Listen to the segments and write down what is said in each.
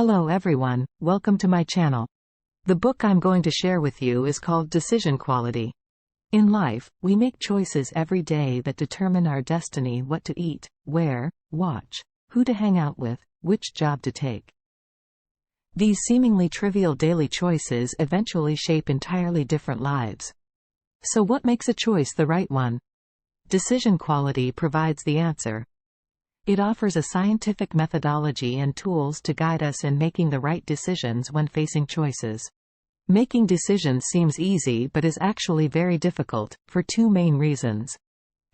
Hello everyone, welcome to my channel. The book I'm going to share with you is called Decision Quality. In life, we make choices every day that determine our destiny: what to eat, where, watch, who to hang out with, which job to take. These seemingly trivial daily choices eventually shape entirely different lives. So what makes a choice the right one? Decision Quality provides the answer. It offers a scientific methodology and tools to guide us in making the right decisions when facing choices. Making decisions seems easy but is actually very difficult, for two main reasons.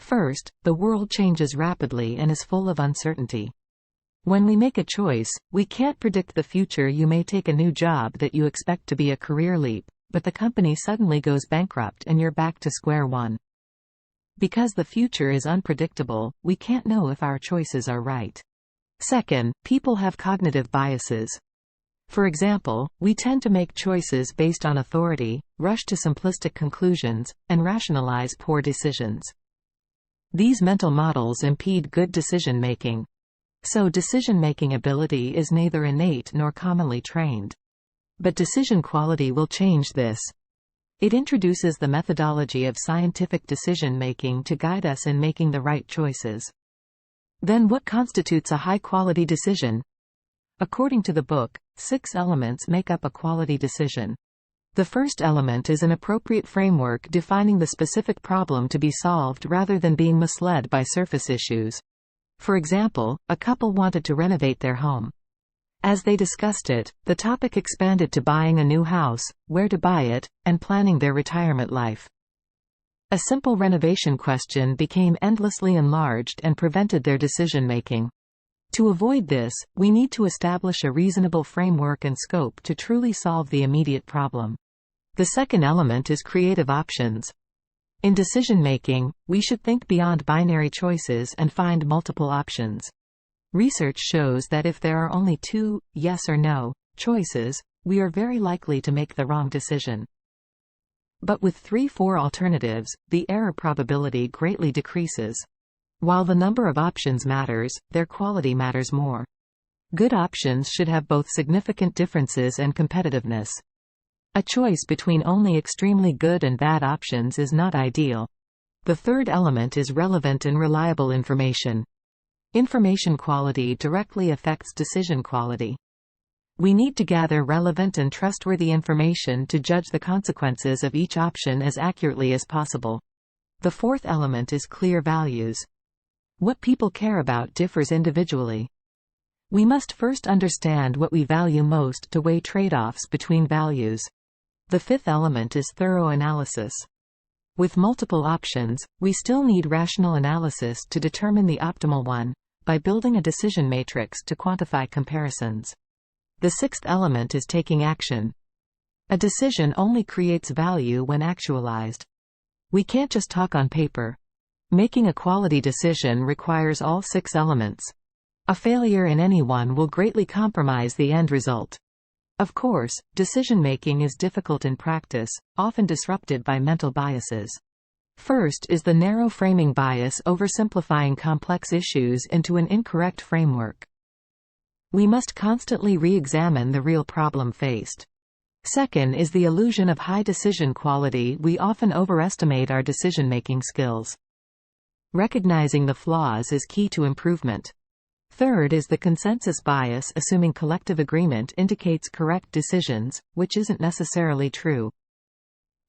First, the world changes rapidly and is full of uncertainty. When we make a choice, we can't predict the future. You may take a new job that you expect to be a career leap, but the company suddenly goes bankrupt and you're back to square one. Because the future is unpredictable, we can't know if our choices are right. Second, people have cognitive biases. For example, we tend to make choices based on authority, rush to simplistic conclusions, and rationalize poor decisions. These mental models impede good decision-making. So decision-making ability is neither innate nor commonly trained. But decision quality will change this. It introduces the methodology of scientific decision-making to guide us in making the right choices. Then what constitutes a high-quality decision? According to the book, 6 elements make up a quality decision. The first element is an appropriate framework defining the specific problem to be solved rather than being misled by surface issues. For example, a couple wanted to renovate their home. As they discussed it, the topic expanded to buying a new house, where to buy it, and planning their retirement life. A simple renovation question became endlessly enlarged and prevented their decision-making. To avoid this, we need to establish a reasonable framework and scope to truly solve the immediate problem. The second element is creative options. In decision-making, we should think beyond binary choices and find multiple options. Research shows that if there are only 2, yes or no, choices, we are very likely to make the wrong decision. But with 3-4 alternatives, the error probability greatly decreases. While the number of options matters, their quality matters more. Good options should have both significant differences and competitiveness. A choice between only extremely good and bad options is not ideal. The third element is relevant and reliable information. Information quality directly affects decision quality. We need to gather relevant and trustworthy information to judge the consequences of each option as accurately as possible. The fourth element is clear values. What people care about differs individually. We must first understand what we value most to weigh trade-offs between values. The fifth element is thorough analysis. With multiple options, we still need rational analysis to determine the optimal one, by building a decision matrix to quantify comparisons. The sixth element is taking action. A decision only creates value when actualized. We can't just talk on paper. Making a quality decision requires all 6 elements. A failure in any one will greatly compromise the end result. Of course, decision-making is difficult in practice, often disrupted by mental biases. First is the narrow framing bias, oversimplifying complex issues into an incorrect framework. We must constantly re-examine the real problem faced. Second is the illusion of high decision quality. We often overestimate our decision-making skills. Recognizing the flaws is key to improvement. Third is the consensus bias, assuming collective agreement indicates correct decisions, which isn't necessarily true.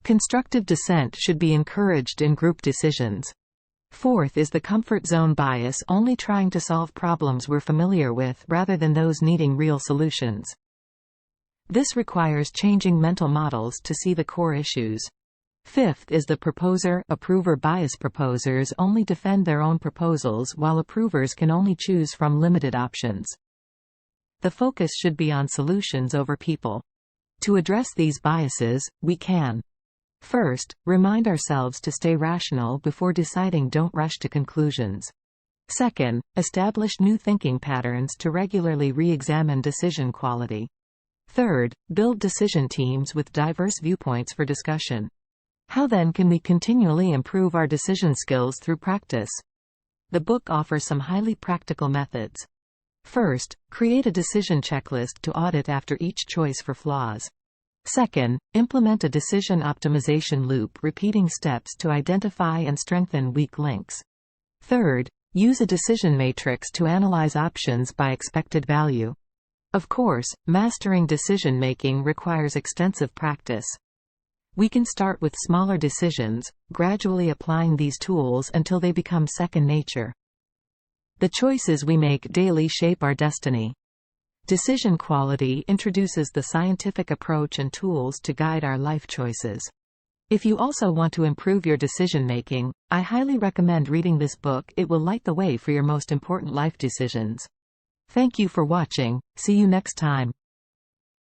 Constructive dissent should be encouraged in group decisions. Fourth is the comfort zone bias, only trying to solve problems we're familiar with rather than those needing real solutions. This requires changing mental models to see the core issues. Fifth is the proposer-approver bias. Proposers only defend their own proposals while approvers can only choose from limited options. The focus should be on solutions over people. To address these biases, we can: first, remind ourselves to stay rational before deciding. Don't rush to conclusions. Second, establish new thinking patterns to regularly re-examine decision quality. Third, build decision teams with diverse viewpoints for discussion. How then can we continually improve our decision skills through practice? The book offers some highly practical methods. First, create a decision checklist to audit after each choice for flaws. Second, implement a decision optimization loop repeating steps to identify and strengthen weak links. Third, use a decision matrix to analyze options by expected value. Of course, mastering decision-making requires extensive practice. We can start with smaller decisions, gradually applying these tools until they become second nature. The choices we make daily shape our destiny. Decision quality introduces the scientific approach and tools to guide our life choices. If you also want to improve your decision-making, I highly recommend reading this book. It will light the way for your most important life decisions. Thank you for watching. See you next time.